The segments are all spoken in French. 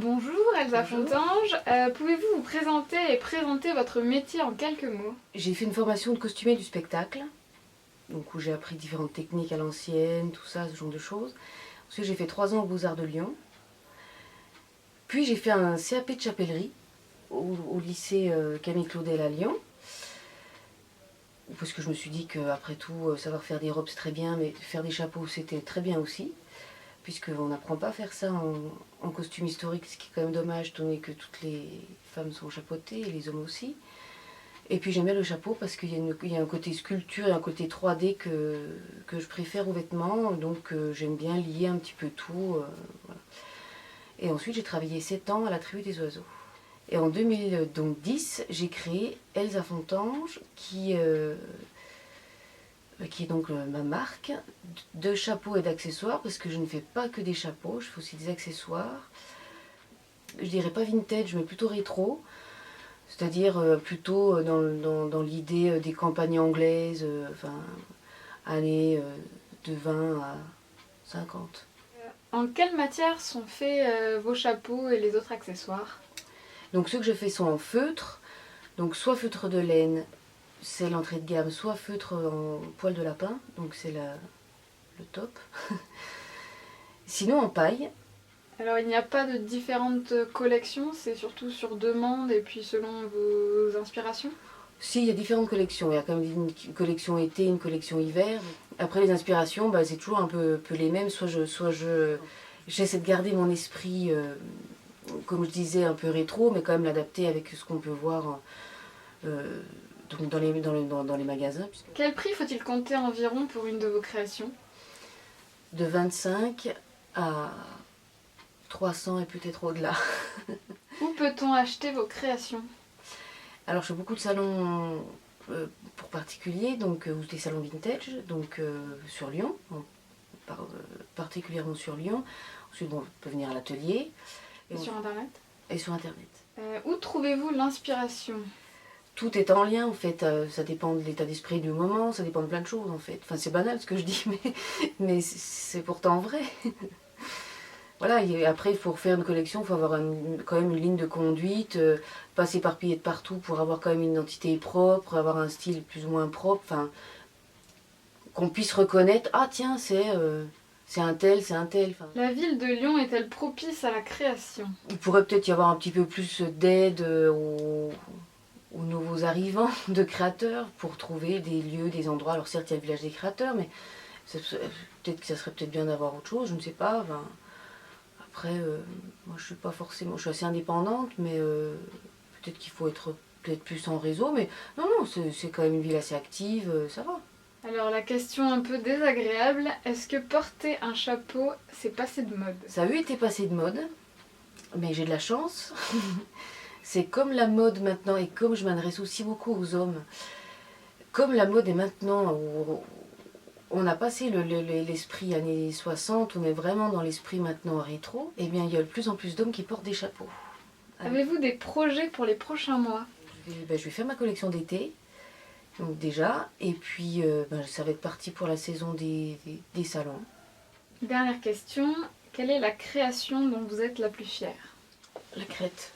Bonjour Elsa Bonjour. Fontange, pouvez-vous vous présenter et présenter votre métier en quelques mots? J'ai fait une formation de costumier du spectacle, donc où j'ai appris différentes techniques à l'ancienne, tout ça, ce genre de choses. Ensuite, j'ai fait 3 ans aux Beaux-Arts de Lyon. Puis j'ai fait un CAP de chapellerie au lycée Camille Claudel à Lyon. Parce que je me suis dit qu'après tout, savoir faire des robes c'est très bien, mais faire des chapeaux c'était très bien aussi. Puisqu'on n'apprend pas à faire ça en costume historique, ce qui est quand même dommage, étant donné que toutes les femmes sont chapeautées et les hommes aussi. Et puis j'aime bien le chapeau parce qu'il y a un côté sculpture et un côté 3D que je préfère aux vêtements, donc j'aime bien lier un petit peu tout. Voilà. Et ensuite j'ai travaillé 7 ans à la Tribu des Oiseaux. Et en 2010, j'ai créé Elsa Fontange, qui est donc ma marque de chapeaux et d'accessoires, parce que je ne fais pas que des chapeaux, je fais aussi des accessoires. Je dirais pas vintage, mais plutôt rétro. C'est-à-dire plutôt dans l'idée des campagnes anglaises, enfin, années de 20 à 50. En quelle matière sont faits vos chapeaux et les autres accessoires? Donc ceux que je fais sont en feutre, donc soit feutre de laine, c'est l'entrée de gamme, soit feutre en poil de lapin, donc c'est le top. Sinon en paille. Alors il n'y a pas de différentes collections, c'est surtout sur demande et puis selon vos inspirations? Si, il y a différentes collections. Il y a quand même une collection été, une collection hiver. Après, les inspirations, bah, c'est toujours un peu les mêmes. J'essaie de garder mon esprit, comme je disais, un peu rétro, mais quand même l'adapter avec ce qu'on peut voir donc dans les magasins. Quel prix faut-il compter environ pour une de vos créations? De 25 à 300 et peut-être au-delà. Où peut-on acheter vos créations? Alors, je fais beaucoup de salons pour particuliers, donc, ou des salons vintage, donc sur Lyon, particulièrement sur Lyon. Ensuite, bon, on peut venir à l'atelier. Et sur internet? Et sur internet. Où trouvez-vous l'inspiration? Tout est en lien en fait, ça dépend de l'état d'esprit du moment, ça dépend de plein de choses en fait. Enfin c'est banal ce que je dis, mais c'est pourtant vrai. Voilà, et après pour faire une collection, il faut avoir quand même une ligne de conduite, pas s'éparpiller de partout pour avoir quand même une identité propre, avoir un style plus ou moins propre, enfin qu'on puisse reconnaître, ah tiens c'est un tel, c'est un tel. Enfin, La ville de Lyon est-elle propice à la création? il pourrait peut-être y avoir un petit peu plus d'aide aux nouveaux arrivants de créateurs pour trouver des lieux, des endroits. Alors certes il y a le village des créateurs, mais peut-être que ça serait peut-être bien d'avoir autre chose, je ne sais pas. Enfin, après, moi je suis pas forcément, je suis assez indépendante, mais peut-être qu'il faut être peut-être plus en réseau, mais non, c'est quand même une ville assez active, ça va. Alors la question un peu désagréable, est-ce que porter un chapeau, c'est passé de mode? Ça a eu été passé de mode, mais j'ai de la chance. C'est comme la mode maintenant, et comme je m'adresse aussi beaucoup aux hommes, comme la mode est maintenant, où on a passé l'esprit années 60, on est vraiment dans l'esprit maintenant rétro, et bien il y a de plus en plus d'hommes qui portent des chapeaux. Avez-vous des projets pour les prochains mois? Je vais faire ma collection d'été, donc déjà, et puis ça va être parti pour la saison des salons. Dernière question, quelle est la création dont vous êtes la plus fière? La crête,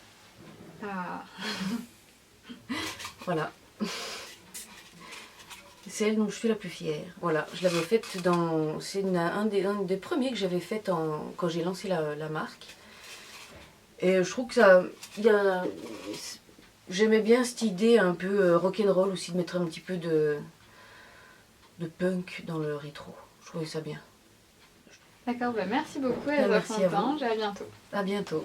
Ah, voilà. C'est elle dont je suis la plus fière. Voilà, je l'avais faite dans... C'est un des premiers que j'avais fait quand j'ai lancé la marque. Et je trouve que ça... J'aimais bien cette idée un peu rock'n'roll aussi, de mettre un petit peu de punk dans le rétro. Je trouvais ça bien. d'accord, merci beaucoup Elsa Merci à vous. Fontange et à bientôt. À bientôt.